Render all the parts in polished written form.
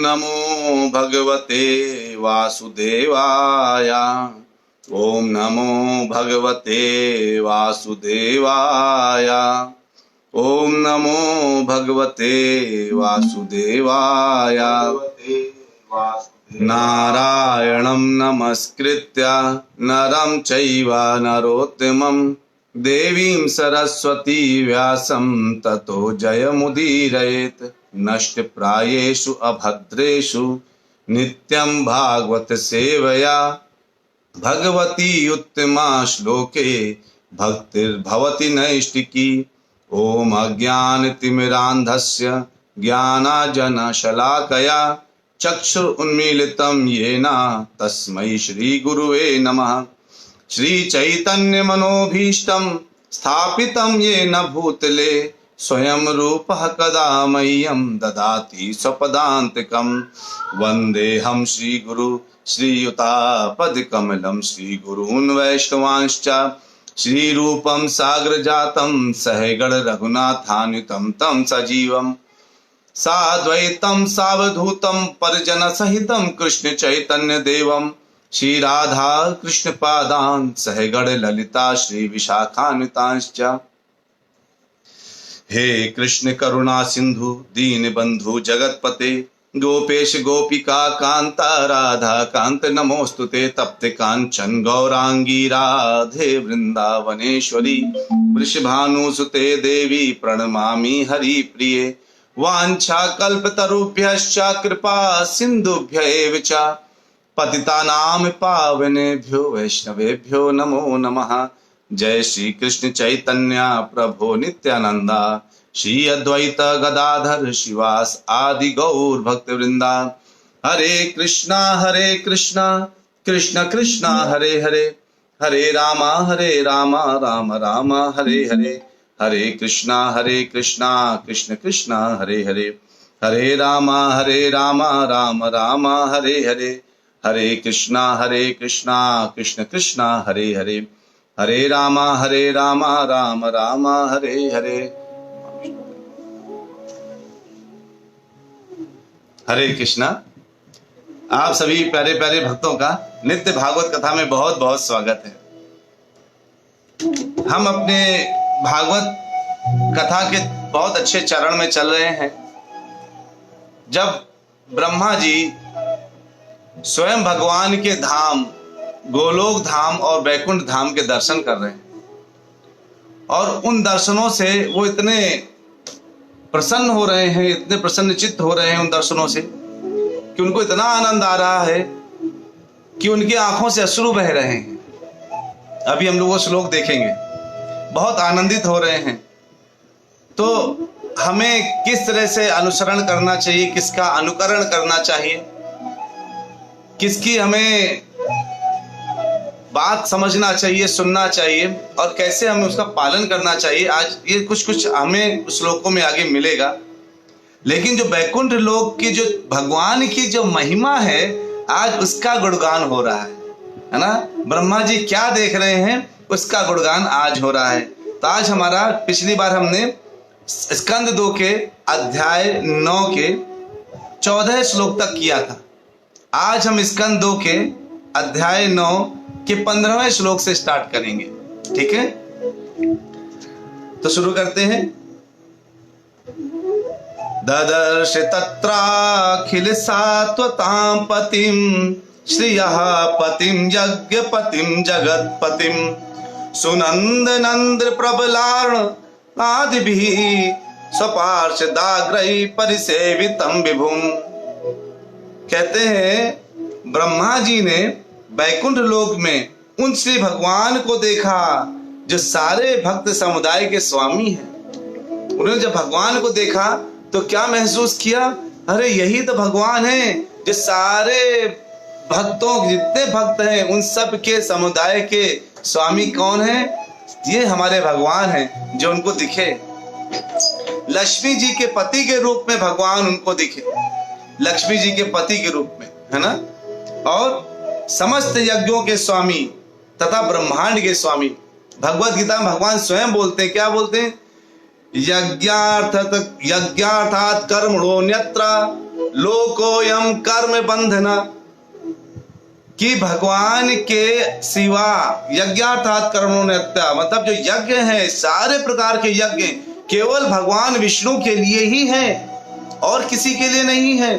नमो भगवते वासुदेवाय। ओम नमो भगवते वासुदेवाय। ओम नमो भगवते वासुदेवाय। नारायणं नमस्कृत्य नरं चैव नरोत्तमं देवीं सरस्वती व्यासं ततो जयमुदीरयेत्। नष्टप्रायेषु अभद्रेषु नित्यं भागवत सेवया भगवती उत्तमा श्लोके भक्तिर्भवति नैष्टिकी। ओम अज्ञानतिमिरान्धस्य ज्ञानाञ्जनशलाकया चक्षुरुन्मीलितं येन तस्मै श्रीगुरुवे नमः। श्रीचैतन्यमनोभीष्टं स्थापितं येन भूतले स्वयं रूपः कदा मह्यं ददाति स्वपदान्तिकं। वन्देऽहं श्रीगुरु श्रीयुतापदकमलं श्रीगुरून् वैष्णवांश्च श्रीरूपं साग्रजातं सहगण रघुनाथान्वितं तं सजीवं साद्वैतं सावधूतं परिजनसहितं कृष्ण चैतन्य देवं श्री राधा कृष्ण पादान् सहगण ललिता श्री विशाखान्वितांश्च। हे कृष्ण करुणा सिंधु दीन बंधु जगतपते गोपेश गोपिका कांता राधा कांत नमोस्तुते। तप्त कांचन गौरांगी राधे वृंदावनेश्वरी वृषभानुसुते देवी प्रणमामि हरिप्रिये। वाञ्छाकल्पतरुभ्यश्च कृपा सिन्धुभ्यैव च पतितानां पावनेभ्यो वैष्णवेभ्यो नमो नमः। जय श्री कृष्ण चैतन्य प्रभो नित्यानंदा श्री अद्वैत गदाधर शिवास आदि गौर भक्त वृंदा। हरे कृष्णा कृष्ण कृष्णा हरे हरे हरे रामा राम राम हरे हरे। हरे कृष्णा कृष्ण कृष्णा हरे हरे हरे रामा राम राम हरे हरे। हरे कृष्णा कृष्ण कृष्णा हरे हरे हरे रामा राम राम हरे हरे। हरे कृष्णा। आप सभी प्यारे प्यारे भक्तों का नित्य भागवत कथा में बहुत बहुत स्वागत है। हम अपने भागवत कथा के बहुत अच्छे चरण में चल रहे हैं। जब ब्रह्मा जी स्वयं भगवान के धाम गोलोक धाम और वैकुंठ धाम के दर्शन कर रहे हैं और उन दर्शनों से वो इतने प्रसन्न हो रहे हैं, इतने प्रसन्नचित्त हो रहे हैं उन दर्शनों से कि उनको इतना आनंद आ रहा है कि उनकी आंखों से अश्रु बह रहे हैं। अभी हम लोग वो श्लोक देखेंगे। बहुत आनंदित हो रहे हैं। तो हमें किस तरह से अनुसरण करना चाहिए, किसका अनुकरण करना चाहिए, किसकी हमें बात समझना चाहिए, सुनना चाहिए और कैसे हमें उसका पालन करना चाहिए, आज ये कुछ हमें श्लोकों में आगे मिलेगा। लेकिन जो वैकुंठ लोक की जो भगवान की जो महिमा है आज उसका गुणगान हो रहा है ना। ब्रह्मा जी क्या देख रहे हैं उसका गुणगान आज हो रहा है। तो आज हमारा पिछली बार हमने स्कंद 2 के अध्याय 9 के 14 श्लोक तक किया था। आज हम स्कंद 2 के अध्याय 9 के 15वें श्लोक से स्टार्ट करेंगे। ठीक है, तो शुरू करते हैं। ददर्श तत्राखिल सात्वतां पतिं श्रियः पतिं यज्ञपतिं जगत्पतिं सुनंदनंद्र प्रबलार्ण आदिभिः स्वपार्षदाग्रैः परिसेवितं विभुम्। कहते हैं ब्रह्मा जी ने वैकुंठ लोक में उन श्री भगवान को देखा जो सारे भक्त समुदाय के स्वामी हैं। उन्होंने जब भगवान को देखा तो क्या महसूस किया, अरे यही तो भगवान है जो सारे भक्तों जितने भक्त हैं उन सब के समुदाय के स्वामी कौन है, ये हमारे भगवान हैं जो उनको दिखे। लक्ष्मी जी के पति के रूप में भगवान उनको दिखे, लक्ष्मी जी के पति के रूप में, है ना। और समस्त यज्ञों के स्वामी तथा ब्रह्मांड के स्वामी। भगवत गीता में भगवान स्वयं बोलते हैं, क्या बोलते हैं यज्ञार्थात कर्मणोऽन्यत्र लोकोऽयं कर्म बंधना, कि भगवान के सिवा यज्ञार्थात कर्मणोऽन्यत्र, मतलब जो यज्ञ है, सारे प्रकार के यज्ञ केवल भगवान विष्णु के लिए ही है और किसी के लिए नहीं है।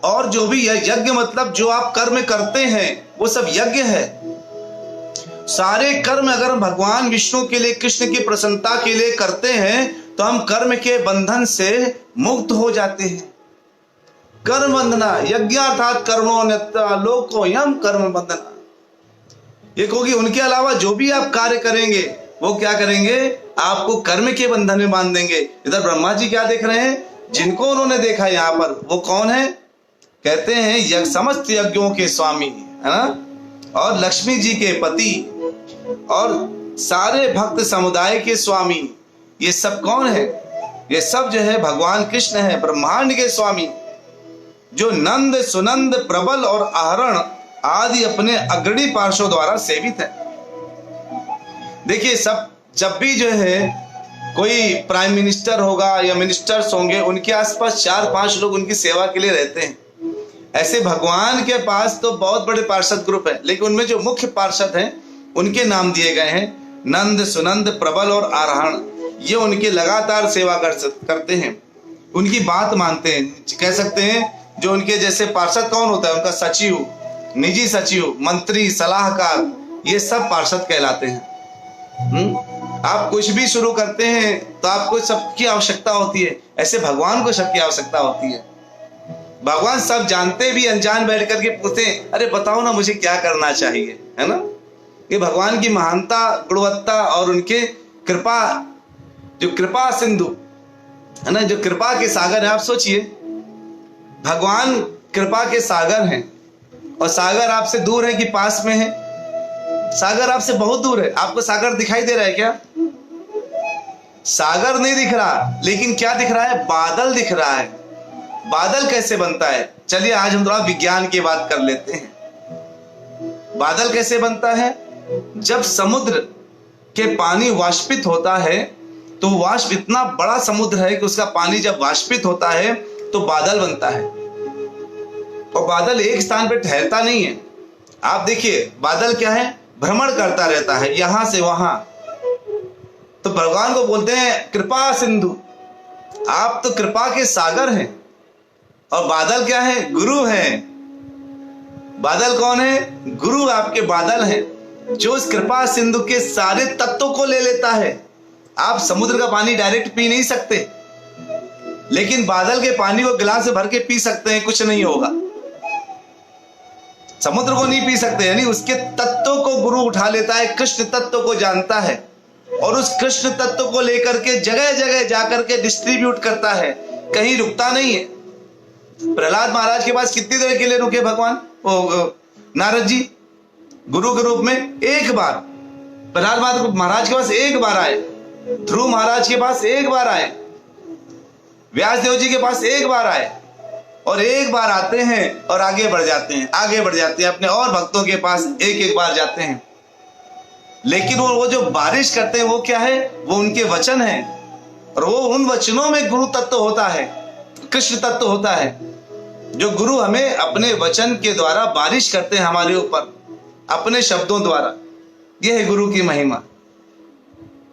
और जो भी यज्ञ मतलब जो आप कर्म करते हैं वो सब यज्ञ है। सारे कर्म अगर हम भगवान विष्णु के लिए, कृष्ण की प्रसन्नता के लिए करते हैं तो हम कर्म के बंधन से मुक्त हो जाते हैं। कर्म बंधना यज्ञार्थात कर्मणोऽन्यत्र लोकोऽयं कर्म बंधना, ये क्योंकि उनके अलावा जो भी आप कार्य करेंगे वो क्या करेंगे, आपको कर्म के बंधन में बांध देंगे। इधर ब्रह्मा जी क्या देख रहे हैं, जिनको उन्होंने देखा यहाँ पर वो कौन है, कहते हैं समस्त यज्ञों के स्वामी है ना, और लक्ष्मी जी के पति और सारे भक्त समुदाय के स्वामी। ये सब कौन है, ये सब जो है भगवान कृष्ण है, ब्रह्मांड के स्वामी, जो नंद सुनंद प्रबल और आहरण आदि अपने अग्रणी पार्षदों द्वारा सेवित है। देखिए सब, जब भी जो है कोई प्राइम मिनिस्टर होगा या मिनिस्टर्स होंगे, उनके आसपास 4-5 लोग उनकी सेवा के लिए रहते हैं। ऐसे भगवान के पास तो बहुत बड़े पार्षद ग्रुप है, लेकिन उनमें जो मुख्य पार्षद हैं उनके नाम दिए गए हैं नंद सुनंद प्रबल और आरोहण। ये उनके लगातार सेवा करते हैं, उनकी बात मानते हैं। कह सकते हैं जो उनके जैसे पार्षद कौन होता है, उनका सचिव, निजी सचिव, मंत्री, सलाहकार, ये सब पार्षद कहलाते हैं। आप कुछ भी शुरू करते हैं तो आपको सबकी आवश्यकता होती है, ऐसे भगवान को सबकी आवश्यकता होती है। भगवान सब जानते भी अनजान बैठ करके पूछते हैं, अरे बताओ ना मुझे क्या करना चाहिए, है ना। ये भगवान की महानता, गुणवत्ता और उनके कृपा, जो कृपा सिंधु है ना, जो कृपा के सागर है। आप सोचिए भगवान कृपा के सागर हैं और सागर आपसे दूर है कि पास में है। सागर आपसे बहुत दूर है। आपको सागर दिखाई दे रहा है क्या? सागर नहीं दिख रहा, लेकिन क्या दिख रहा है, बादल दिख रहा है। बादल कैसे बनता है, चलिए आज हम थोड़ा विज्ञान की बात कर लेते हैं। बादल कैसे बनता है, जब समुद्र के पानी वाष्पित होता है तो वाष्प इतना बड़ा समुद्र है कि उसका पानी जब वाष्पित होता है तो बादल बनता है। और बादल एक स्थान पर ठहरता नहीं है। आप देखिए बादल क्या है, भ्रमण करता रहता है यहां से वहां। तो भगवान को बोलते हैं कृपा सिंधु, आप तो कृपा के सागर हैं। और बादल क्या है, गुरु है। बादल कौन है, गुरु आपके बादल हैं, जो इस कृपा सिंधु के सारे तत्वों को ले लेता है। आप समुद्र का पानी डायरेक्ट पी नहीं सकते, लेकिन बादल के पानी को गिलास से भर के पी सकते हैं, कुछ नहीं होगा। समुद्र को नहीं पी सकते, यानी उसके तत्वों को गुरु उठा लेता है, कृष्ण तत्व को जानता है और उस कृष्ण तत्व को लेकर के जगह जगह जाकर के डिस्ट्रीब्यूट करता है, कहीं रुकता नहीं है। प्रहलाद महाराज के पास कितनी देर के लिए रुके भगवान, नारद जी गुरु के रूप में? एक बार। प्रहलाद महाराज के पास एक बार आए, ध्रुव महाराज के पास एक बार आए, व्यासदेव जी के पास एक बार आए, और एक बार आते हैं और आगे बढ़ जाते हैं, आगे बढ़ जाते हैं, अपने और भक्तों के पास एक एक बार जाते हैं। लेकिन वो जो बारिश करते हैं वो क्या है, वो उनके वचन है, और वो उन वचनों में गुरु तत्व होता है, कृष्ण तत्व होता है, जो गुरु हमें अपने वचन के द्वारा बारिश करते हैं हमारे ऊपर, अपने शब्दों द्वारा। यह है गुरु की महिमा।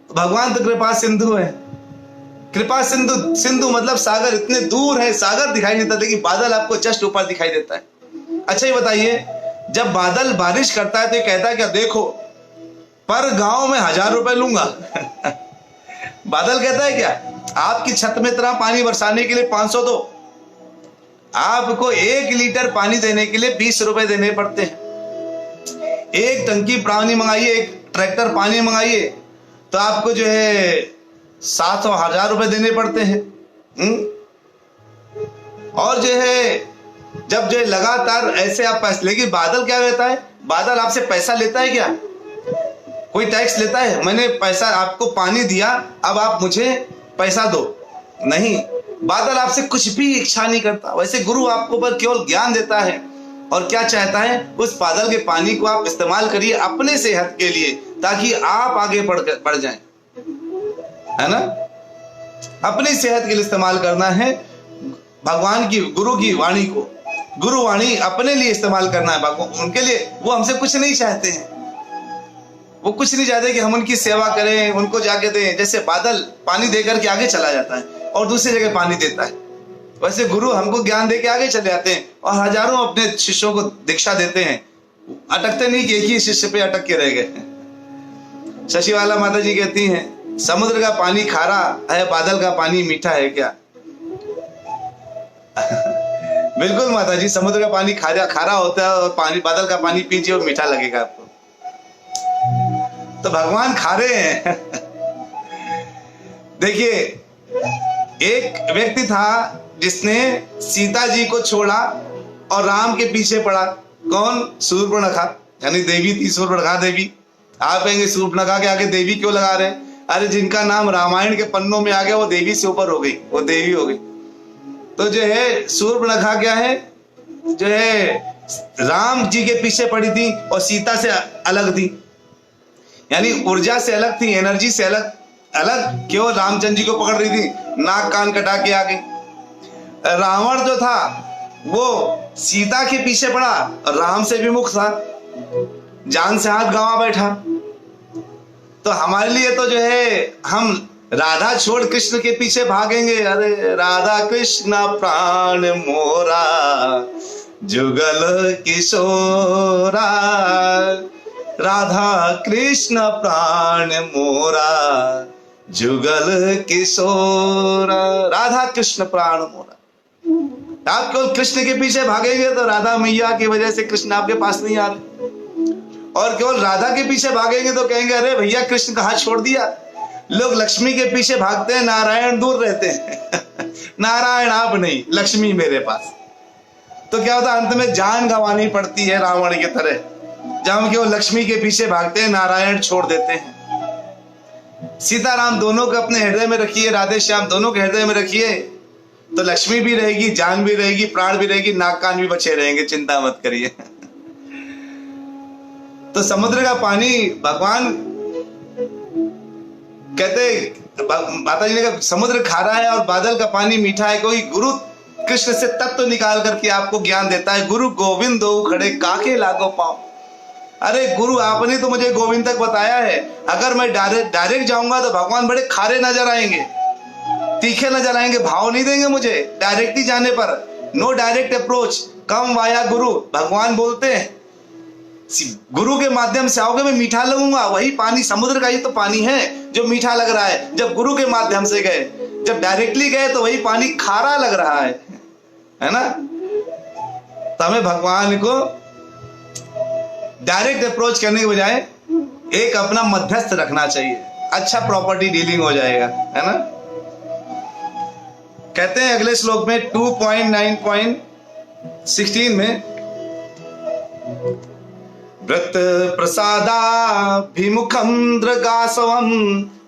भगवान तो कृपा सिंधु है। कृपा सिंधु, सिंधु मतलब सागर, इतने दूर है, सागर दिखाई नहीं देता, लेकिन बादल आपको जस्ट ऊपर दिखाई देता है। अच्छा ये बताइए, जब बादल बारिश करता है तो ये कहता है क्या, देखो पर गांव में 1000 रुपए लूंगा। बादल कहता है क्या, आपकी छत में इतना पानी बरसाने के लिए 500 दो, आपको 1 लीटर पानी देने के लिए 20 रुपए देने पड़ते हैं। एक टंकी पानी मंगाइए, एक ट्रैक्टर पानी मंगाइए तो आपको जो है 700-1000 रुपए देने पड़ते हैं। और जो है जब जो है लगातार ऐसे आप पैसे, लेकिन बादल क्या कहता है, बादल आपसे पैसा लेता है क्या, कोई टैक्स लेता है, मैंने पैसा आपको पानी दिया अब आप मुझे पैसा दो, नहीं। बादल आपसे कुछ भी इच्छा नहीं करता। वैसे गुरु आपको पर केवल ज्ञान देता है, और क्या चाहता है, उस बादल के पानी को आप इस्तेमाल करिए अपने सेहत के लिए, ताकि आप आगे बढ़ जाएं। है ना। अपनी सेहत के लिए इस्तेमाल करना है, भगवान की गुरु की वाणी को, गुरु वाणी अपने लिए इस्तेमाल करना है भगवान उनके लिए। वो हमसे कुछ नहीं चाहते हैं, वो कुछ नहीं चाहते कि हम उनकी सेवा करें, उनको जाके दें। जैसे बादल पानी देकर के आगे चला जाता है और दूसरी जगह पानी देता है, वैसे गुरु हमको ज्ञान देके आगे चले जाते हैं और हजारों अपने शिष्यों को दीक्षा देते हैं। अटकते नहीं कि एक ही शिष्य पे अटक के रह गए। शशिवाला माता जी कहती हैं, समुद्र का पानी खारा है, बादल का पानी मीठा है क्या? बिल्कुल माता जी, समुद्र का पानी खारा होता है और पानी बादल का पानी पीजिए और मीठा लगेगा आपको। तो भगवान खारे हैं। देखिए, एक व्यक्ति था जिसने सीता जी को छोड़ा और राम के पीछे पड़ा। कौन? शूर्पणखा, यानी देवी थी शूर्पणखा देवी। आप कहेंगे शूर्पणखा के आगे देवी क्यों लगा रहे? अरे जिनका नाम रामायण के पन्नों में आ गया वो देवी से ऊपर हो गई, वो देवी हो गई। तो जो है शूर्पणखा क्या है, जो है राम जी के पीछे पड़ी थी और सीता से अलग थी, यानी ऊर्जा से अलग थी, एनर्जी से अलग केवल रामचंद्र जी को पकड़ रही थी, नाक कान कटा के आ गई। रावण जो था वो सीता के पीछे पड़ा, राम से विमुख था, जान से हाथ गंवा बैठा। तो हमारे लिए तो जो है हम राधा छोड़ कृष्ण के पीछे भागेंगे। अरे राधा कृष्ण प्राण मोरा जुगल किशोरा, राधा कृष्ण प्राण मोरा जुगल किशोरा, राधा कृष्ण प्राण मोरा। आप केवल कृष्ण के पीछे भागेंगे तो राधा मैया की वजह से कृष्ण आपके पास नहीं आ रहे, और केवल राधा के पीछे भागेंगे तो कहेंगे अरे भैया कृष्ण कहाँ छोड़ दिया। लोग लक्ष्मी के पीछे भागते हैं, नारायण दूर रहते हैं। नारायण आप नहीं, लक्ष्मी मेरे पास। तो क्या होता है, अंत में जान गंवानी पड़ती है रावण की तरह, जब हम केवल लक्ष्मी के पीछे भागते हैं, नारायण छोड़ देते हैं। सीताराम दोनों को अपने हृदय में रखिए, राधे श्याम दोनों के हृदय में रखिए, तो लक्ष्मी भी रहेगी, जान भी रहेगी, प्राण भी रहेगी, नाक कान भी बचे रहेंगे, चिंता मत करिए। तो समुद्र का पानी भगवान कहते, माता जी ने कहा समुद्र खारा है और बादल का पानी मीठा है। कोई गुरु कृष्ण से तत्व निकाल करके आपको ज्ञान देता है। गुरु गोविंद दो खड़े काके लागो पाओ। अरे गुरु आपने तो मुझे गोविंद तक बताया है, अगर मैं डायरेक्ट जाऊंगा तो भगवान बड़े खारे नजर आएंगे, तीखे नजर आएंगे, भाव नहीं देंगे मुझे। डायरेक्टली जाने पर नो डायरेक्ट अप्रोच, कम वाया गुरु, भगवान बोलते हैं। गुरु के माध्यम से आओगे मैं मीठा लगूंगा। वही पानी, समुद्र का ही तो पानी है जो मीठा लग रहा है जब गुरु के माध्यम से गए। जब डायरेक्टली गए तो वही पानी खारा लग रहा है ना। तो हमें भगवान को डायरेक्ट अप्रोच करने के बजाय एक अपना मध्यस्थ रखना चाहिए, अच्छा प्रॉपर्टी डीलिंग हो जाएगा, है ना। कहते हैं अगले श्लोक में 2.9.16 में, व्रत प्रसादाभिमुखं दृगासवं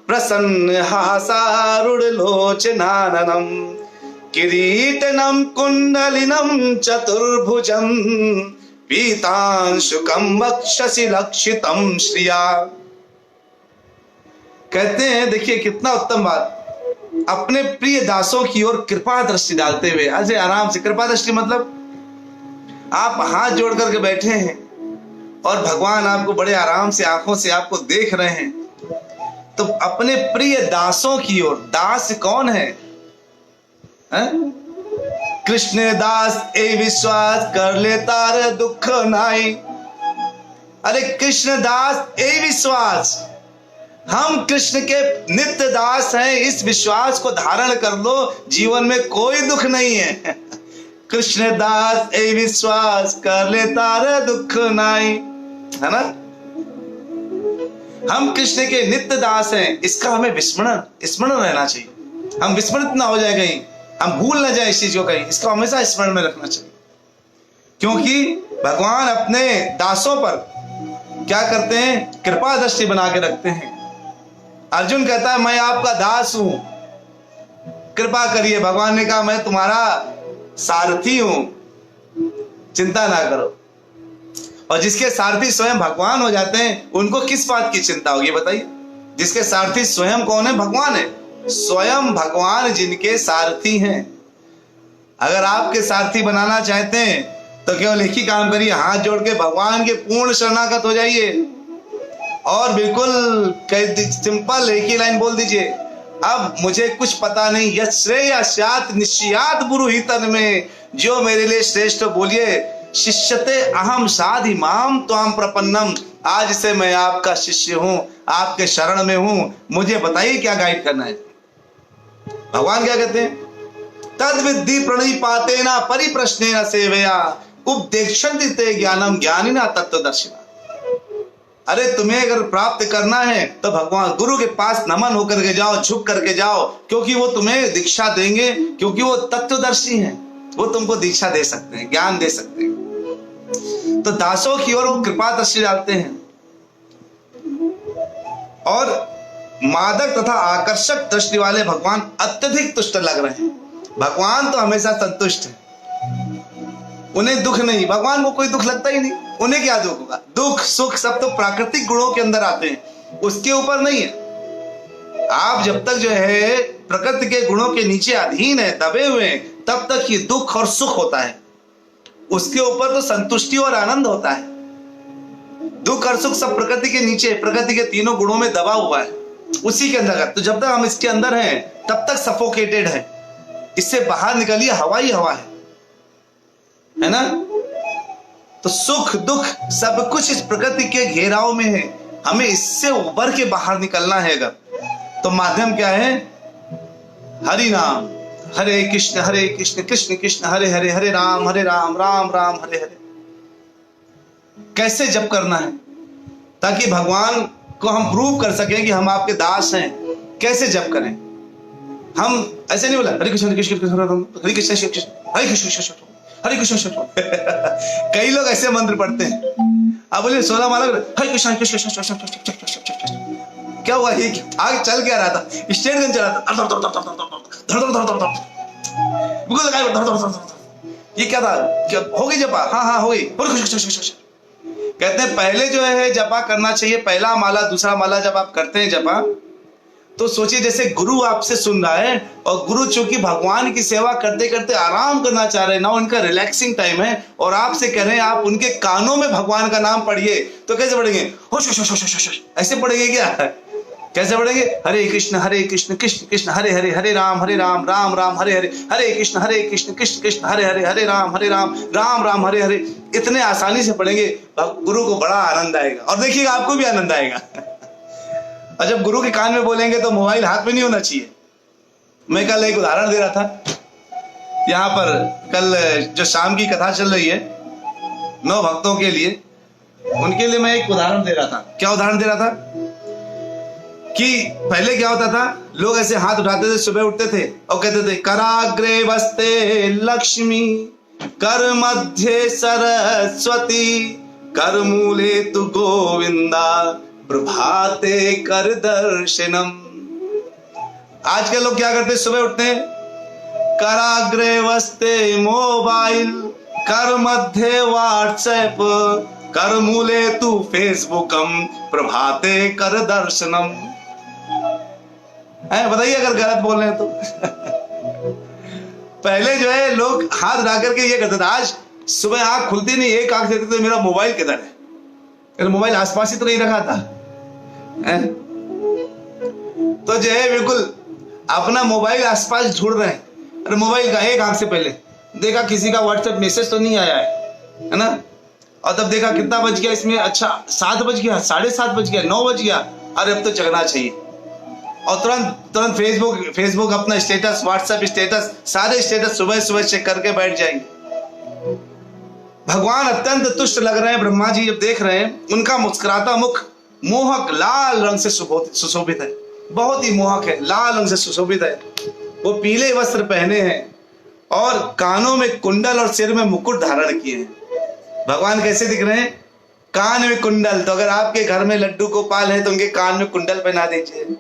प्रसन्न हासारुढलोचनाननं किरीटनं कुंडलिनं चतुर्भुजं पीतांशुकं वक्षसि लक्षितं श्रिया। कहते हैं देखिए कितना उत्तम बात, अपने प्रिय दासों की ओर कृपा दृष्टि डालते हुए, ऐसे आराम से। कृपा दृष्टि मतलब आप हाथ जोड़ करके बैठे हैं और भगवान आपको बड़े आराम से आंखों से आपको देख रहे हैं, तो अपने प्रिय दासों की ओर। दास कौन है? कृष्ण दास ए विश्वास कर ले तार दुख नाई। अरे कृष्ण दास ए विश्वास, हम कृष्ण के नित्य दास हैं, इस विश्वास को धारण कर लो, जीवन में कोई दुख नहीं है। कृष्ण दास ए विश्वास कर ले तार दुख नाई, है ना। हम कृष्ण के नित्य दास हैं, इसका हमें स्मरण रहना चाहिए। हम विस्मृत ना हो जाए कहीं, हम भूल ना जाए इस चीज को कहीं, इसको हमेशा स्मरण में रखना चाहिए। क्योंकि भगवान अपने दासों पर क्या करते हैं? कृपा दृष्टि बना के रखते हैं। अर्जुन कहता है मैं आपका दास हूं, कृपा करिए। भगवान ने कहा मैं तुम्हारा सारथी हूं, चिंता ना करो। और जिसके सारथी स्वयं भगवान हो जाते हैं, उनको किस बात की चिंता होगी बताइए। जिसके सारथी स्वयं कौन है? भगवान है। स्वयं भगवान जिनके सारथी हैं। अगर आपके सारथी बनाना चाहते हैं तो केवल एक ही काम करिए, हाथ जोड़ के भगवान के पूर्ण शरणागत हो जाइए और बिल्कुल सिंपल एक ही लाइन बोल दीजिए, अब मुझे कुछ पता नहीं, यश्रेयस्यात् निश्चयात् पुरोहितन में, जो मेरे लिए श्रेष्ठ बोलिए। शिष्यते अहम साधि माम त्वाम प्रपन्नम, आज से मैं आपका शिष्य हूं, आपके शरण में हूं, मुझे बताइए क्या गाइड करना है। भगवान क्या कहते हैं? तद विद्धि प्रणिपातेन परिप्रश्नेन सेवया उपदेक्षन्ति ते ज्ञानम ज्ञानिना तत्वदर्शिना। अरे तुम्हें अगर प्राप्त करना है तो भगवान गुरु के पास नमन होकर के जाओ, झुक करके जाओ, क्योंकि वो तुम्हें दीक्षा देंगे, क्योंकि वो तत्वदर्शी हैं, वो तुमको दीक्षा दे सकते हैं, ज्ञान दे सकते हैं। तो दासों की ओर वो कृपा दृष्टि डालते हैं और मादक तथा आकर्षक दृष्टि वाले भगवान अत्यधिक तुष्ट लग रहे हैं। भगवान तो हमेशा संतुष्ट है, उन्हें दुख नहीं, भगवान को कोई दुख लगता ही नहीं, उन्हें क्या दुख होगा? दुख सुख सब तो प्राकृतिक गुणों के अंदर आते हैं, उसके ऊपर नहीं है। आप जब तक जो है प्रकृति के गुणों के नीचे अधीन है, दबे हुए हैं, तब तक ये दुख और सुख होता है। उसके ऊपर तो संतुष्टि और आनंद होता है। दुख और सुख सब प्रकृति के नीचे, प्रकृति के तीनों गुणों में दबा हुआ है, उसी के अंदर। तो जब तक हम इसके अंदर हैं तब तक सफोकेटेड है, इससे बाहर निकलिए, हवा ही हवा है ना। तो सुख दुख सब कुछ इस प्रकृति के घेराव में है, हमें इससे उबर के बाहर निकलना है। अगर तो माध्यम क्या है? हरि नाम, हरे कृष्ण कृष्ण कृष्ण हरे हरे, हरे राम राम राम हरे हरे। कैसे जप करना है ताकि भगवान को हम प्रूव कर सकें कि हम आपके दास हैं। कैसे जप करें? हम ऐसे नहीं बोला हरे कृष्ण कृष्ण कृष्ण हरे कृष्ण कृष्ण हरे कृष्ण हरे कृष्ण। कई लोग ऐसे मंत्र पढ़ते हैं। अब बोलिए 16 माला हरे कृष्ण कृष्ण कृष्ण। क्या हुआ? ये आगे चल क्या रहा था? स्टेट गन चला था, ये क्या था? क्या हो गई जपा? हाँ हो गई। कहते हैं पहले जो है जपा करना चाहिए, पहला माला दूसरा माला जब आप करते हैं जपा, तो सोचिए जैसे गुरु आपसे सुन रहा है और गुरु चूंकि भगवान की सेवा करते करते आराम करना चाह रहे हैं ना, उनका रिलैक्सिंग टाइम है, और आपसे कह रहे हैं आप उनके कानों में भगवान का नाम पढ़िए, तो कैसे पढ़ेंगे? ऐसे पढ़ेंगे क्या? कैसे पढ़ेंगे? हरे कृष्ण कृष्ण कृष्ण हरे हरे, हरे राम राम राम हरे हरे, हरे कृष्ण कृष्ण कृष्ण हरे हरे, हरे राम राम राम हरे हरे। इतने आसानी से पढ़ेंगे, गुरु को बड़ा आनंद आएगा और देखिएगा आपको भी आनंद आएगा। और जब गुरु के कान में बोलेंगे तो मोबाइल हाथ में नहीं होना चाहिए। मैं कल एक उदाहरण दे रहा था, यहाँ पर कल जो शाम की कथा चल रही है 9 भक्तों के लिए, उनके लिए मैं एक उदाहरण दे रहा था। क्या उदाहरण दे रहा था कि पहले क्या होता था, लोग ऐसे हाथ उठाते थे, सुबह उठते थे और कहते थे कराग्रे वस्ते लक्ष्मी, कर मध्य सरस्वती, कर मूले तु गोविंदा, प्रभाते कर दर्शनम। आज के लोग क्या करते हैं? सुबह उठते हैं, कराग्रे वस्ते मोबाइल, कर मध्य व्हाट्सएप, कर मूले तू फेसबुकम, प्रभाते कर दर्शनम। बताइए अगर गलत बोल रहे हैं तो। पहले जो है लोग हाथ उठा करके ये करते थे, आज सुबह आंख खुलती नहीं, एक आंख देखते थे मेरा मोबाइल किधर है, मोबाइल आसपास ही तो नहीं रखा था। तो जो है बिल्कुल अपना मोबाइल आसपास ढूंढ रहे हैं। अरे मोबाइल का एक आंख से पहले देखा किसी का व्हाट्सएप मैसेज तो नहीं आया है ना, और तब देखा कितना बज गया इसमें, अच्छा 7 बज गया, 7:30 बज गया, 9 बज गया, अरे अब तो जगना चाहिए। और तुरंत फेसबुक अपना स्टेटस, व्हाट्सएप स्टेटस, सारे स्टेटस सुबह चेक करके बैठ जाएंगे। भगवान अत्यंत तुष्ट लग रहे हैं। ब्रह्मा जी जब देख रहे हैं, उनका मुस्कुराता मुख मोहक लाल रंग से सुशोभित है, बहुत ही मोहक है, लाल रंग से सुशोभित है। वो पीले वस्त्र पहने हैं और कानों में कुंडल और सिर में मुकुट धारण किए हैं। भगवान कैसे दिख रहे हैं? कान में कुंडल। तो अगर आपके घर में लड्डू गोपाल है तो उनके कान में कुंडल पहना दीजिए।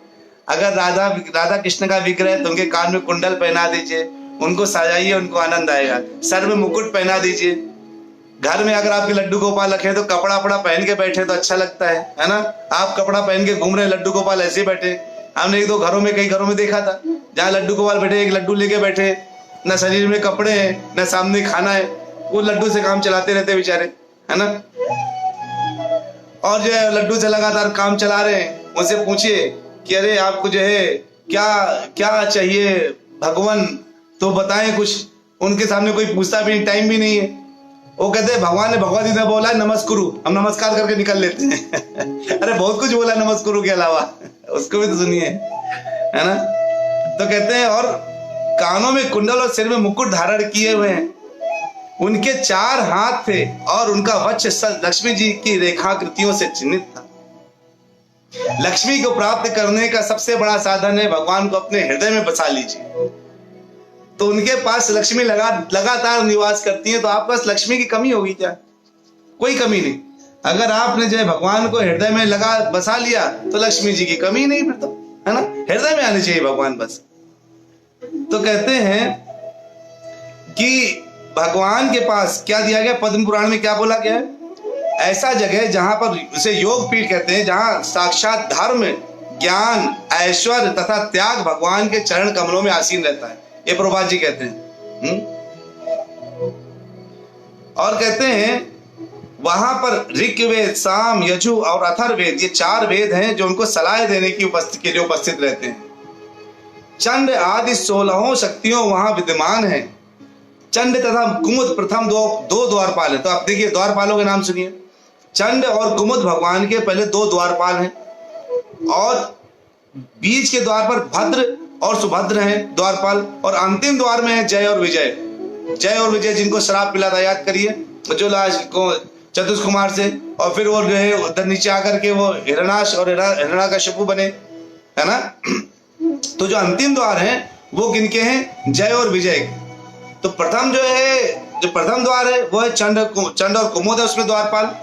अगर राधा कृष्ण का विग्रह है तो उनके कान में कुंडल पहना दीजिए, उनको सजाइए, उनको आनंद आएगा। सर में मुकुट पहना दीजिए, घर में अगर आपके लड्डू गोपाल रखे तो कपड़ा वपड़ा पहन के बैठे तो अच्छा लगता है ना। आप कपड़ा पहन के घूम रहे, लड्डू गोपाल ऐसे बैठे। हमने एक दो घरों में, कई घरों में देखा था जहाँ लड्डू गोपाल बैठे, एक लड्डू लेके बैठे, न शरीर में कपड़े हैं न सामने खाना है, वो लड्डू से काम चलाते रहते बेचारे, है ना। और जो है लड्डू से लगातार काम चला रहे हैं। उनसे पूछिए कि अरे आपको जो है क्या क्या चाहिए भगवान, तो बताएं कुछ। उनके सामने कोई पूछता भी नहीं, टाइम भी नहीं है। वो कहते हैं भगवान ने भगवद गीता बोला है नमस्कुरु, हम नमस्कार करके निकल लेते हैं। अरे बहुत कुछ बोला नमस्कुरु के अलावा, उसको भी तो सुनिए, है ना। तो कहते हैं और कानों में कुंडल और सिर में मुकुट धारण किए हुए हैं, उनके 4 हाथ थे और उनका वक्ष लक्ष्मी जी की रेखाकृतियों से चिन्हित था। लक्ष्मी को प्राप्त करने का सबसे बड़ा साधन है भगवान को अपने हृदय में बसा लीजिए। तो उनके पास लक्ष्मी लगातार निवास करती है, तो आपके पास लक्ष्मी की कमी होगी क्या? कोई कमी नहीं। अगर आपने जो है भगवान को हृदय में बसा लिया तो लक्ष्मी जी की कमी नहीं, फिर तो, है ना। हृदय में आने चाहिए भगवान बस। तो कहते हैं कि भगवान के पास क्या दिया गया, पद्म पुराण में क्या बोला गया है, ऐसा जगह जहां पर उसे योग पीठ कहते हैं, जहां साक्षात धर्म, ज्ञान, ऐश्वर्य तथा त्याग भगवान के चरण कमलों में आसीन रहता है, ये प्रभुपाद जी कहते हैं। और कहते हैं वहां पर ऋग्वेद, साम, यजु और अथर्ववेद, ये 4 वेद हैं जो उनको सलाह देने की के लिए उपस्थित रहते हैं। चंड आदि 16 शक्तियों वहां विद्यमान है। चंड तथा कुमुद प्रथम दो द्वारपाल है। तो आप देखिए द्वारपालों के नाम सुनिए। चंड और कुमुद भगवान के पहले 2 द्वारपाल हैं, और बीच के द्वार पर भद्र और सुभद्र हैं द्वारपाल, और अंतिम द्वार में है जय और विजय। जय और विजय जिनको श्राप मिला था, याद करिए, जो लास्ट को चतुष कुमार से, और फिर वो जो है उधर नीचे आकर के वो हिरणाक्ष और हिरण्यकशिपु बने, है ना। तो जो अंतिम द्वार हैं वो किनके हैं? जय और विजय। तो प्रथम जो है, जो प्रथम द्वार है वो है चंड और कुमुद है, उसमें द्वारपाल।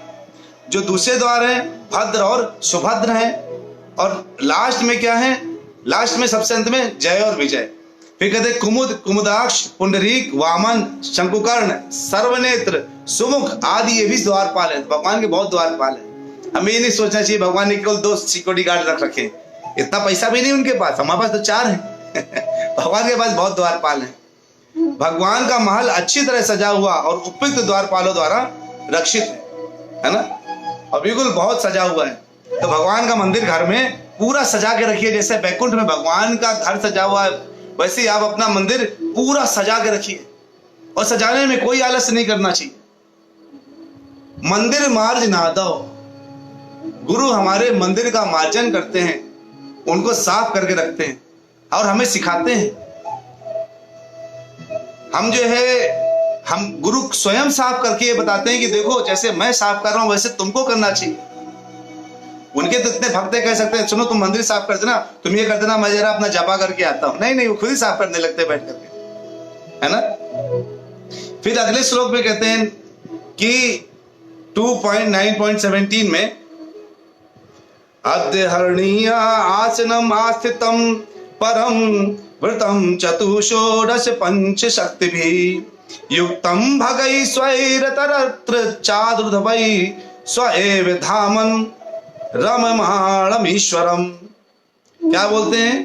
जो दूसरे द्वार है भद्र और सुभद्र हैं, और लास्ट में क्या है? लास्ट में सबसे अंत में जय और विजय। फिर कहते कुमुद, कुमुदाक्ष, पुंडरीक, वामन, शंकुकर्ण, सर्वनेत्र, सुमुख आदि ये भी द्वारपाल है। भगवान के बहुत द्वारपाल है। हमें ये नहीं सोचना चाहिए भगवान ने केवल 2 सिक्योरिटी गार्ड रख रखे, इतना पैसा भी नहीं उनके पास, हमारे पास तो 4 हैं। भगवान के पास बहुत द्वारपाल है। भगवान का महल अच्छी तरह सजा हुआ और उपयुक्त द्वारपालों द्वारा रक्षित है ना, और बिल्कुल बहुत सजा हुआ है। तो भगवान का मंदिर घर में पूरा सजा के रखिए। जैसे बैकुंठ में भगवान का घर सजा हुआ है, वैसे ही आप अपना मंदिर पूरा सजा के रखिए, और सजाने में कोई आलस नहीं करना चाहिए। मंदिर मार्ज नादो, गुरु हमारे मंदिर का मार्जन करते हैं, उनको साफ करके रखते हैं और हमें सिखाते हैं। हम जो है, हम गुरु स्वयं साफ करके ये बताते हैं कि देखो जैसे मैं साफ कर रहा हूं वैसे तुमको करना चाहिए। उनके तो इतने भक्त कह सकते हैं सुनो तुम मंदिर साफ कर देना, तुम ये कर देना, मैं जरा अपना जपा करके आता हूं। नहीं, वो खुद ही साफ करने लगते बैठ करके, है ना। फिर अगले श्लोक में कहते हैं कि 2.9.17 में अद्य आसनम आस्थितम परम व्रतम चतुषोडश पंच शक्ति भी युक्तम भगई स्वैरतरत्र चादुर्धवै स्वएव धामन रममाणम ईश्वरम। क्या बोलते हैं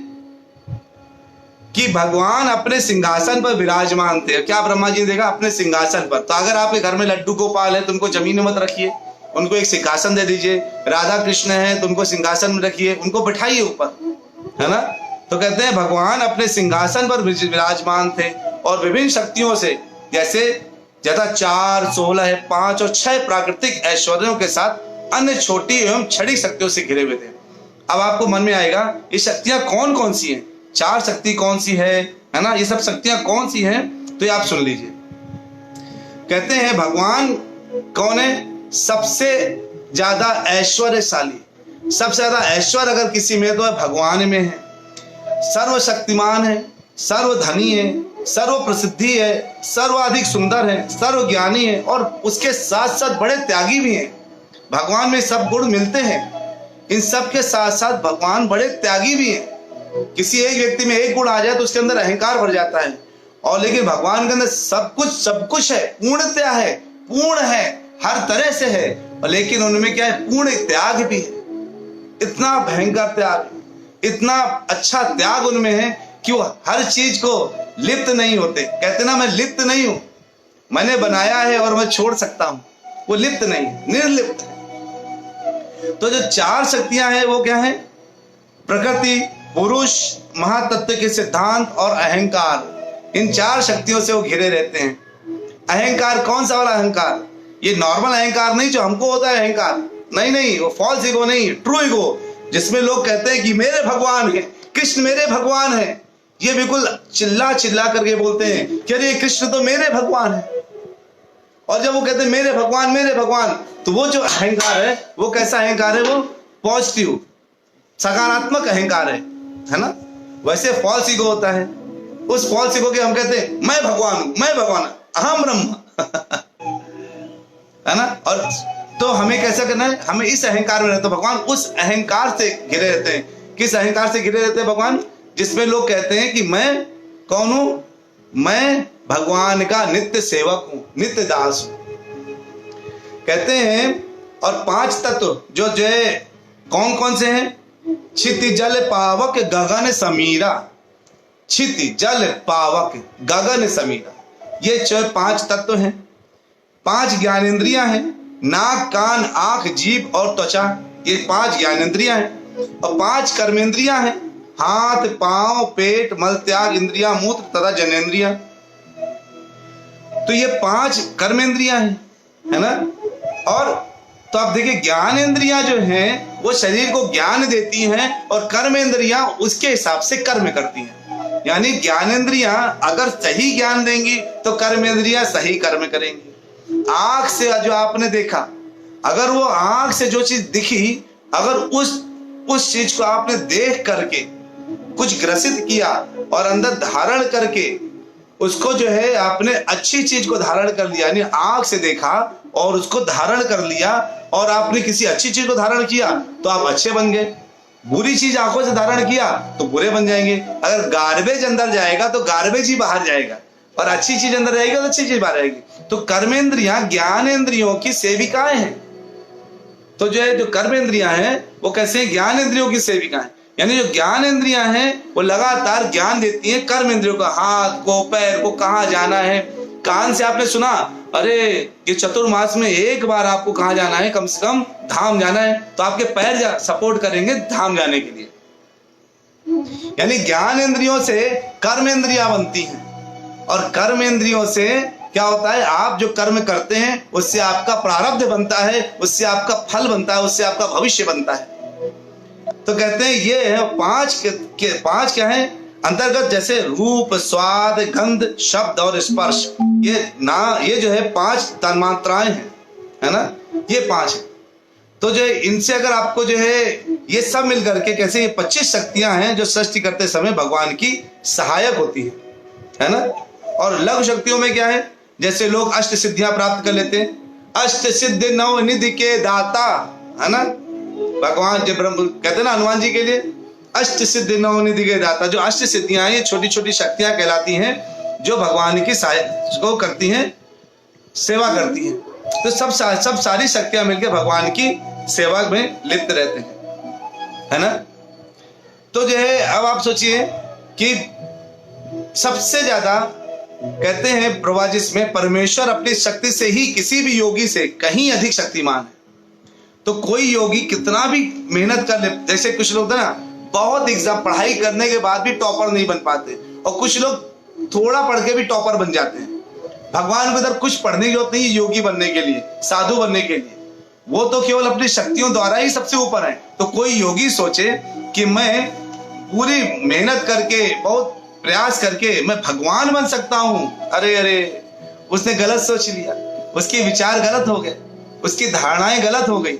कि भगवान अपने सिंहासन पर विराजमान थे। क्या ब्रह्मा जी ने देखा? अपने सिंहासन पर। तो अगर आपके घर में लड्डू गोपाल है तो उनको जमीन में मत रखिए, उनको एक सिंहासन दे दीजिए। राधा कृष्ण है तो उनको सिंहासन में रखिए, उनको बिठाइए ऊपर, है ना। तो कहते हैं भगवान अपने सिंहासन पर विराजमान थे और विभिन्न शक्तियों से, जैसे 4, 16, 5 और 6 प्राकृतिक ऐश्वर्यों के साथ अन्य छोटी एवं क्षणिक शक्तियों से घिरे हुए थे। अब आपको मन में आएगा ये शक्तियां कौन कौन सी हैं, 4 शक्ति कौन सी है ना, ये सब शक्तियां कौन सी हैं, तो ये आप सुन लीजिए। कहते हैं भगवान कौन है? सबसे ज्यादा ऐश्वर्यशाली, सबसे ज्यादा ऐश्वर्य अगर किसी में तो भगवान में है। सर्वशक्तिमान है, सर्वधनी है, सर्व प्रसिद्धि है, सर्वाधिक सुंदर है, सर्वज्ञानी है, और उसके साथ साथ बड़े त्यागी भी हैं। भगवान में सब गुण मिलते हैं, इन सब के साथ साथ भगवान बड़े त्यागी भी हैं। किसी एक व्यक्ति में एक गुण आ जाए तो उसके अंदर अहंकार भर जाता है, और लेकिन भगवान के अंदर सब कुछ है, पूर्णतया है, पूर्ण है, हर तरह से है, और लेकिन उनमें क्या है, पूर्ण त्याग भी है। इतना भयंकर त्याग, इतना अच्छा त्याग उनमें है कि वो हर चीज को लिप्त नहीं होते। कहते ना, मैं लिप्त नहीं हूं, मैंने बनाया है और मैं छोड़ सकता हूं। वो लिप्त नहीं, निर्लिप्त है। तो जो चार शक्तियां हैं वो क्या है, प्रकृति, पुरुष, महातत्व के सिद्धांत और अहंकार। इन चार शक्तियों से वो घिरे रहते हैं। अहंकार कौन सा वाला अहंकार? ये नॉर्मल अहंकार नहीं जो हमको होता है अहंकार, नहीं नहीं, वो फॉल्स ईगो नहीं, ट्रू ईगो, जिसमें लोग कहते हैं कि मेरे भगवान है, कृष्ण मेरे भगवान है। ये बिल्कुल चिल्ला चिल्ला करके बोलते हैं कि अरे कृष्ण तो मेरे भगवान है। और जब वो कहते हैं मेरे भगवान, तो वो जो अहंकार है वो कैसा अहंकार है? वो पॉजिटिव, सकारात्मक अहंकार है ना। वैसे फॉल्स ईगो होता है, उस फॉल्स ईगो के हम कहते हैं मैं भगवान, अहम ब्रह्म है ना। और तो हमें कैसा करना है, हमें इस अहंकार में रहते। भगवान उस अहंकार से घिरे रहते हैं। किस अहंकार से घिरे रहते हैं भगवान? जिसमें लोग कहते हैं कि मैं कौन हूं, मैं भगवान का नित्य सेवक हूं, नित्य दास हूं, कहते हैं। और पांच तत्व जो है कौन कौन से हैं? क्षिति जल पावक गगन समीरा, क्षिति जल पावक गगन समीरा, ये जो पांच तत्व हैं। पांच ज्ञानेंद्रियां हैं, नाक, कान, आंख, जीभ और त्वचा, ये पांच ज्ञानेंद्रियां हैं। और पांच कर्मेंद्रियां हैं, हाथ, पांव, पेट, मल त्याग इंद्रियां, मूत्र तथा जनेंद्रियां। तो ये पांच कर्मेंद्रियां हैं, है ना। और तो आप देखिए, ज्ञानेंद्रियां जो हैं वो शरीर को ज्ञान देती हैं और कर्मेंद्रियां उसके हिसाब से कर्म करती हैं। यानी ज्ञानेंद्रियां अगर सही ज्ञान देंगी तो कर्मेंद्रियां सही कर्म करेंगी। आंख से जो आपने देखा, अगर वो आंख से जो चीज दिखी, अगर उस चीज को आपने देख करके कुछ ग्रसित किया और अंदर धारण करके उसको जो है आपने अच्छी चीज को धारण कर लिया, यानी आंख से देखा और उसको धारण कर लिया, और आपने किसी अच्छी चीज को धारण किया तो आप अच्छे बन गए। बुरी चीज आंखों से धारण किया तो बुरे बन जाएंगे। अगर गार्बेज अंदर जाएगा तो गार्बेज ही बाहर जाएगा, और अच्छी चीज अंदर जाएगी तो अच्छी चीज बाहर आएगी। तो कर्मेंद्रियां ज्ञानेंद्रियों की सेविकाएं हैं। तो जो है, जो कर्मेंद्रियां हैं वो कैसे हैं? ज्ञानेंद्रियों की सेविकाएं। यानी जो ज्ञानेंद्रियां हैं वो लगातार ज्ञान देती हैं कर्मेंद्रियों को, हाथ को, पैर को कहाँ जाना है। कान से आपने सुना, अरे ये चतुर्मास में एक बार आपको कहाँ जाना है, कम से कम धाम जाना है, तो आपके पैर सपोर्ट करेंगे धाम जाने के लिए। यानी ज्ञानेंद्रियों से कर्मेंद्रियां बनती हैं, और कर्मेंद्रियों से क्या होता है, आप जो कर्म करते हैं उससे आपका प्रारब्ध बनता है, उससे आपका फल बनता है, उससे आपका भविष्य बनता है। तो कहते हैं ये है पांच क्या है अंतर्गत, जैसे रूप, स्वाद, गंध, शब्द और स्पर्श, ये जो है पांच तन्मात्राएं हैं, है ना, ये पांच है। तो जो है इनसे अगर आपको जो है ये सब मिलकर के कैसे, ये 25 शक्तियां हैं जो सृष्टि करते समय भगवान की सहायक होती है ना। और लघु शक्तियों में क्या है, जैसे लोग अष्ट सिद्धियां प्राप्त कर लेते हैं, अष्ट सिद्ध नव निधि के दाता, है ना। भगवान जब ब्रह्म कहते हैं ना हनुमान जी के लिए, अष्ट सिद्ध नव निधि के दाता। जो अष्ट सिद्धियां हैं ये छोटी छोटी शक्तियां कहलाती हैं जो भगवान की को करती हैं, सेवा करती हैं। तो सब सारी शक्तियां मिलकर भगवान की सेवा में लिप्त रहते हैं, है ना। तो जो है अब आप सोचिए कि सबसे ज्यादा कहते हैं प्रवाजिस में परमेश्वर अपनी शक्ति से ही किसी भी योगी से कहीं अधिक शक्तिमान है। तो कोई योगी कितना भी मेहनत कर ले, जैसे कुछ लोग ना बहुत एग्जाम पढ़ाई करने के बाद भी टॉपर नहीं बन पाते, और कुछ लोग थोड़ा पढ़ के भी टॉपर बन जाते हैं। भगवान को इधर कुछ पढ़ने की जरूरत नहीं है योगी बनने के लिए, साधु बनने के लिए, वो तो केवल अपनी शक्तियों द्वारा ही सबसे ऊपर है। तो कोई योगी सोचे कि मैं पूरी मेहनत करके, बहुत प्रयास करके मैं भगवान बन सकता हूं, अरे उसने गलत सोच लिया, उसके विचार गलत हो गए, उसकी धारणाएं गलत हो गई।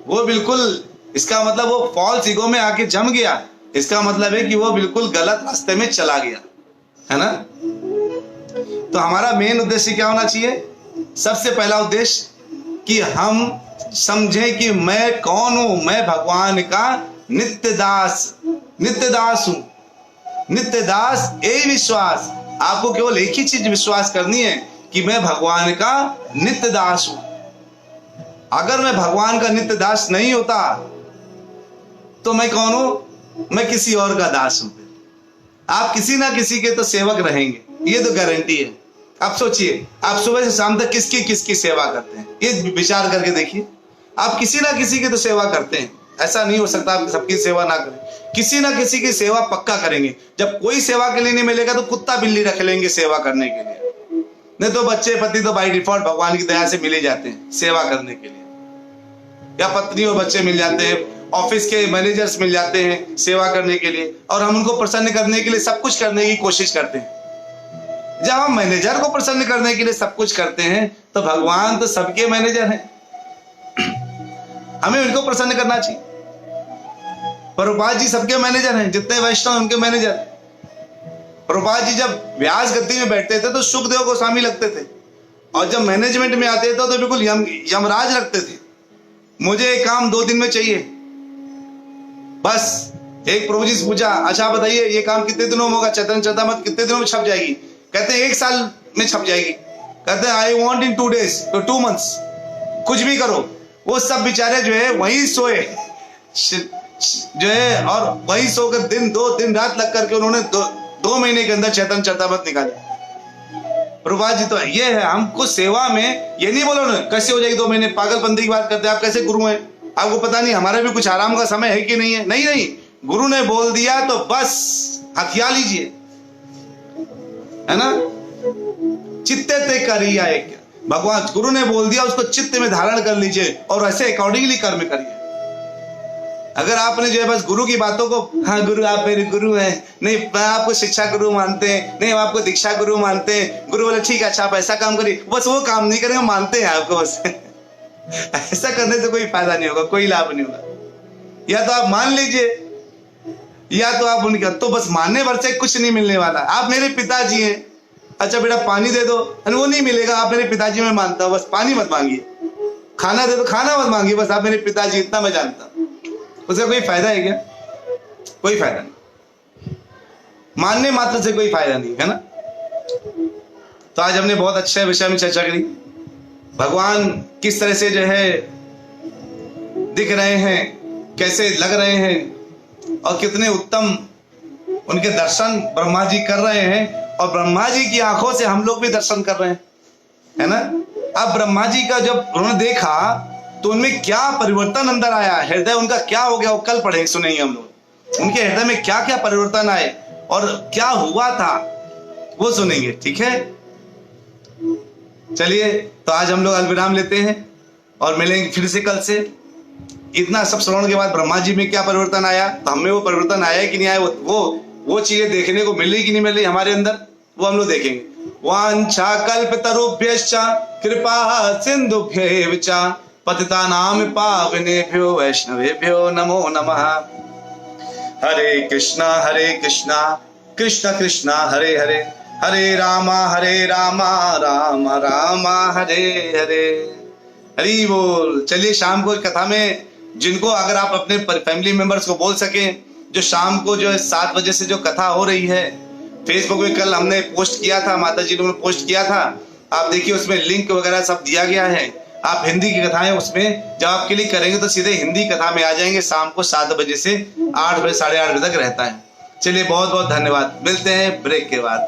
वो बिल्कुल, इसका मतलब वो फॉल्स ईगो में आके जम गया। इसका मतलब है कि वो बिल्कुल गलत रास्ते में चला गया, है ना। तो हमारा मेन उद्देश्य क्या होना चाहिए? सबसे पहला उद्देश्य कि हम समझें कि मैं कौन हूं, मैं भगवान का नित्य दास हूं। नित्य दास, यही विश्वास। आपको केवल एक ही चीज विश्वास करनी है कि मैं भगवान का नित्य दास हूं। अगर मैं भगवान का नित्य दास नहीं होता तो मैं कौन हूं? मैं किसी और का दास हूं। आप किसी ना किसी के तो सेवक रहेंगे, ये तो गारंटी है। आप सोचिए, आप सुबह से शाम तक किसकी किसकी सेवा करते हैं, ये विचार करके देखिए। आप किसी ना किसी की तो सेवा करते हैं, ऐसा नहीं हो सकता आप सबकी सेवा ना करें। किसी ना किसी की सेवा पक्का करेंगे। जब कोई सेवा के लिए नहीं मिलेगा तो कुत्ता बिल्ली रख लेंगे सेवा करने के लिए, नहीं तो बच्चे पति तो बाई डिफॉल्ट भगवान की दया से मिल ही जाते हैं सेवा करने के लिए, या पत्नी और बच्चे मिल जाते हैं, ऑफिस के मैनेजर्स मिल जाते हैं सेवा करने के लिए, और हम उनको प्रसन्न करने के लिए सब कुछ करने की कोशिश करते हैं। जब हम मैनेजर को प्रसन्न करने के लिए सब कुछ करते हैं तो भगवान तो सबके मैनेजर हैं, हमें उनको प्रसन्न करना चाहिए। प्रभुपाद जी सबके मैनेजर हैं, जितने वैष्णव उनके मैनेजर। प्रभुपाद जी जब व्यास गद्दी में बैठते थे तो सुखदेव गोस्वामी लगते थे, और जब मैनेजमेंट में आते थे तो बिल्कुल यमराज लगते थे। मुझे एक काम 2 दिन में चाहिए, बस। एक प्रभु जी से पूछा, अच्छा बताइए ये काम कितने दिनों में होगा? चैतन्य चरितामृत कितने दिनों में छप जाएगी? कहते हैं 1 साल में छप जाएगी। कहते हैं आई वॉन्ट इन 2 days, तो 2 months, कुछ भी करो। वो सब बेचारे जो है वही सोए जो है, और वही सोकर दिन रात लग करके उन्होंने 2 महीने के अंदर चैतन्य चरितामृत निकाले। प्रभुपाद जी तो ये है, हमको सेवा में ये नहीं बोलो ना कैसे हो जाएगी 2 महीने, पागलपंती की बात करते हैं। आप कैसे गुरु हैं? आपको पता नहीं हमारा भी कुछ आराम का समय है कि नहीं है? नहीं, गुरु ने बोल दिया तो बस हथिया लीजिए, है ना। चित्ते ते करिया एक, भगवान गुरु ने बोल दिया उसको चित्त में धारण कर लीजिए और ऐसे अकॉर्डिंगली कर्म करिए। अगर आपने जो है बस गुरु की बातों को, हाँ गुरु आप मेरे गुरु हैं, नहीं मैं आपको शिक्षा गुरु मानते हैं, नहीं हम आपको दीक्षा गुरु मानते हैं, गुरु बोले ठीक है अच्छा आप ऐसा काम करिए, बस वो काम नहीं करेंगे, मानते हैं आपको बस ऐसा करने से कोई फायदा नहीं होगा, कोई लाभ नहीं होगा। या तो आप मान लीजिए या तो आप उनका, तो बस मानने भर से कुछ नहीं मिलने वाला। आप मेरे पिताजी हैं, अच्छा बेटा पानी दे दो, वो नहीं मिलेगा। आप मेरे पिताजी में मानता हूं, बस पानी मत मांगिए। खाना दे दो, खाना मत मांगिए, बस आप मेरे पिताजी, इतना मैं जानता हूं। उसका कोई फायदा है क्या? कोई फायदा नहीं, मानने मात्र से कोई फायदा नहीं है ना। तो आज हमने बहुत अच्छे विषय में चर्चा करी, भगवान किस तरह से जो है दिख रहे हैं, कैसे लग रहे हैं, और कितने उत्तम उनके दर्शन ब्रह्मा जी कर रहे हैं, और ब्रह्मा जी की आंखों से हम लोग भी दर्शन कर रहे हैं, है ना। अब ब्रह्मा जी का जब उन्होंने देखा तो उनमें क्या परिवर्तन अंदर आया, हृदय उनका क्या हो गया, वो कल पढ़ेंगे, सुनेंगे हम लोग। उनके हृदय में क्या क्या परिवर्तन आए और क्या हुआ था वो सुनेंगे, ठीक है। चलिए तो आज हम लोग अलविराम लेते हैं और मिलेंगे फिर से कल से। इतना सब श्रवण के बाद ब्रह्मा जी में क्या परिवर्तन आया, तो हमें वो परिवर्तन आया कि नहीं आया, वो चीजें देखने को मिल रही कि नहीं मिल रही हमारे अंदर, वो हम लोग देखेंगे। वांछा कल्पतरुभ्यश्च कृपा सिंधुभ्यैव च पतितानां पावनेभ्यो वैष्णवेभ्यो नमो नमः। हरे कृष्णा कृष्ण कृष्णा हरे हरे, हरे रामा राम राम हरे हरे। हरि बोल। चलिए शाम को कथा में, जिनको अगर आप अपने फैमिली मेंबर्स को बोल सकें, जो शाम को जो है 7 बजे से जो कथा हो रही है, फेसबुक पे कल हमने पोस्ट किया था, माता जी ने पोस्ट किया था, आप देखिए उसमें लिंक वगैरह सब दिया गया है। आप हिंदी की कथाएं उसमें जब आप क्लिक करेंगे तो सीधे हिंदी कथा में आ जाएंगे। शाम को 7 बजे से 8 बजे 8:30 बजे तक रहता है। चलिए बहुत बहुत धन्यवाद, मिलते हैं ब्रेक के बाद।